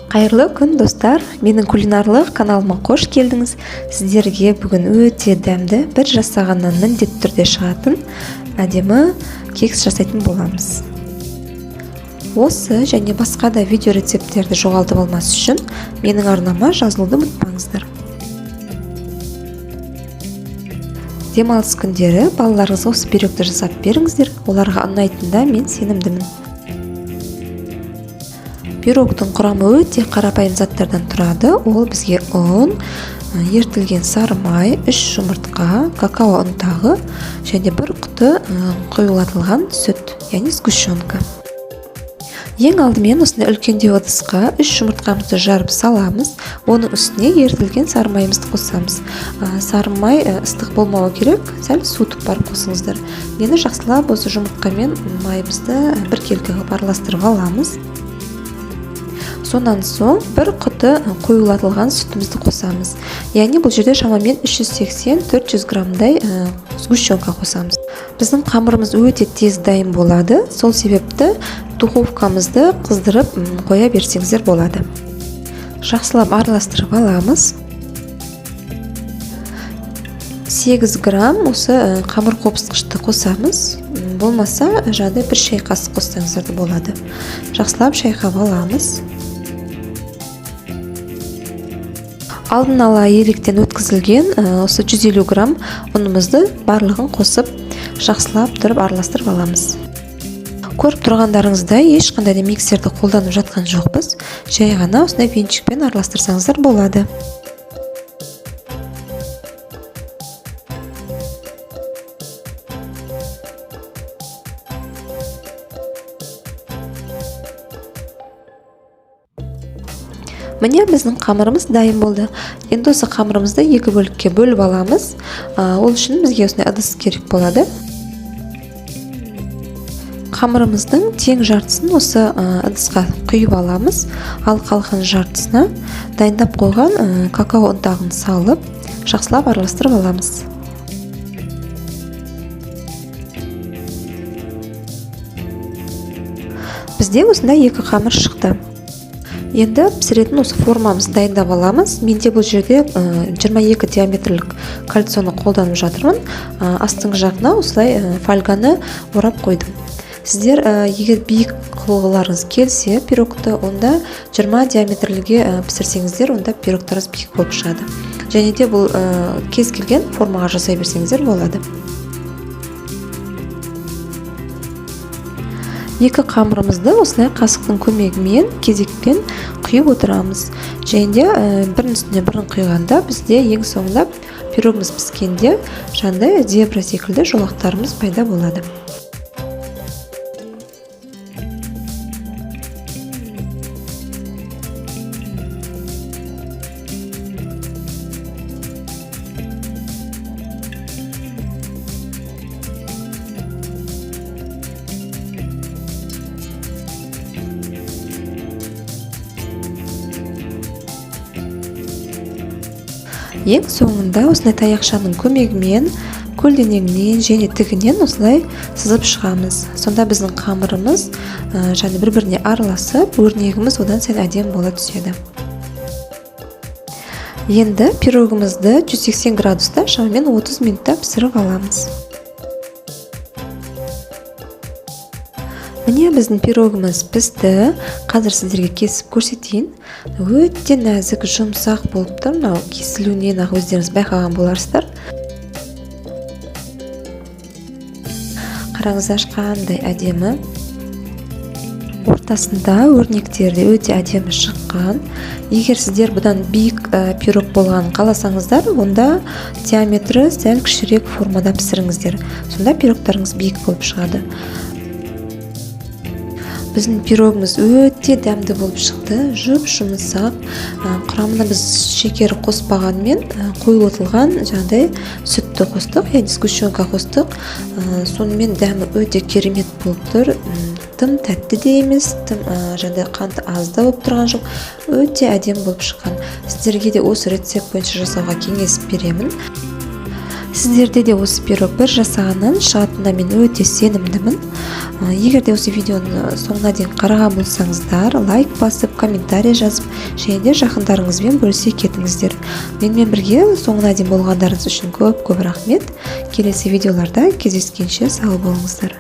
Қайырлы күн достар, менің кулинарлық каналыма қош келдіңіз. Сіздерге бүгін өте дәмді, бір жасағаннан міндетті түрде шығатын әдемі кекс жасайтын боламыз. Осы және басқа да видео рецепттерді жоғалтып алмас үшін менің арнама жазылуды ұмытпаңыздар. Демалыс күндері балаларыңызға осы пирогты жасап беріңіздер, оларға ұнайтынына мен сенімдімін. Пирогтың құрамы өте қарапайым заттардан тұрады. Ол бізге ұн, ертілген сары май, 3 жұмыртқа, какао ұнтағы және бір құты қоюлатылған сүт, яғни сгущенка. Ең алдымен осындай үлкендеу ыдысқа 3 жұмыртқамызды жарып саламыз. Оның үстіне ертілген сары майымызды қосамыз. Сары май ыстық болмауы керек, сәл суытып барып қосыңыздар. Енді жақсылап осы жұмыртқа мен майымызды бір келкі қылып араластырып аламыз. Сонан соң бір құты қоюлатылған сүтімізді қосамыз. Яғни бұл жерде шамамен 380-400 граммдай сгущенка қосамыз. Біздің қамырымыз өте тез дайын болады. Сол себепті духовкамызды қыздырып қоя берсеңіздер болады. Жақсылап араластырып аламыз. 8 грамм осы қамыр қопсытқышты қосамыз. Болмаса, жады бір шай қасық қоссаңыздар болады. Жақсылап шайқап аламыз. Алдын ала електен өткізілген осы 150 грамм ұнымызды барлығын қосып, жақсылап тұрып араластырып аламыз. Көріп тұрғандарыңыздай ешқандай миксерді қолданып жатқан жоқпыз. Жай ғана осындай венчикпен араластырсаңыздар болады. Міне біздің қамырымыз дайын болды. Енді осы қамырымызды екі бөлікке бөліп аламыз. Ол үшін бізге осындай ыдыс керек болады. Қамырымыздың тең жартысын осы ыдысқа құйып аламыз. Ал қалған жартысына дайындап қойған какао ұнтағын салып, жақсылап араластырып аламыз. Бізде осындай екі қамыр шықты. Енді пісіретін осы формамызды дайындап аламыз. Менде бұл жерде 22 диаметрлік кальцоны қолданып жатырмын. Астыңғы жағына осылай фольганы орап қойдым. Сіздер егер биік қылғыларыңыз келсе пирогты, онда 20 диаметрліге пісірсеңіздер, онда пирогтарыңыз биік болып шығады. Және де бұл кез келген формаға жасай берсеңіздер болады. Екі қамырымызды осылай қасықтың көмегімен кезекпен құйып отырамыз. Және де бірінің үстіне бірін құйғанда бізде ең соңында пирогымыз піскенде жандай зебра секілді жолақтарымыз пайда болады. Ең соңында осындай таяқшаның көмегімен көлденеңінен және тігінен осылай сызып шығамыз. Сонда біздің қамырымыз және бір-біріне араласып, өрнегіміз одан сәл әдемі бола түседі. Енді пирогымызды 180 градуста шамамен 30 минутта пісіріп аламыз. Міне біздің пирогымыз пісті. Қазір сіздерге кесіп көрсетейін. Өте нәзік, жұмсақ болып тұр. Мынау кесілуінен ақ өздеріңіз байқаған боларсыздар. Қараңыздар қандай әдемі. Ортасында өрнектері өте әдемі шыққан. Егер сіздер бұдан биік пирог болғанын қаласаңыздар, онда диаметрі сәл кішірек формада пісіріңіздер. Сонда пирогтарыңыз биік болып шығады. Біздің пирогымыз өте дәмді болып шықты, жұмсақ. Құрамына біз шекер қоспағанмен қоюлатылған жаңағыдай сүтті қостық, яғни сгущенка қостық. Сонымен дәмі өте керемет болып тұр. Тым тәтті де емес, тым жаңағыдай қанты аз да болып тұрған жоқ. Өте әдемі болып шыққан. Сіздерге де осы рецепт бойынша жасауға кеңес беремін. Сіздерде де осы пирог бір жасағаннан шығатынына мен өте сенімдімін. Егер де осы видеоны соңына дейін қараған болсаңыздар, лайк басып, комментарий жазып, және де жақындарыңызбен бөлісе кетіңіздер. Менімен бірге соңына дейін болғандарыңыз үшін көп рахмет. Келесі видеоларда кездескенше сау болыңыздар.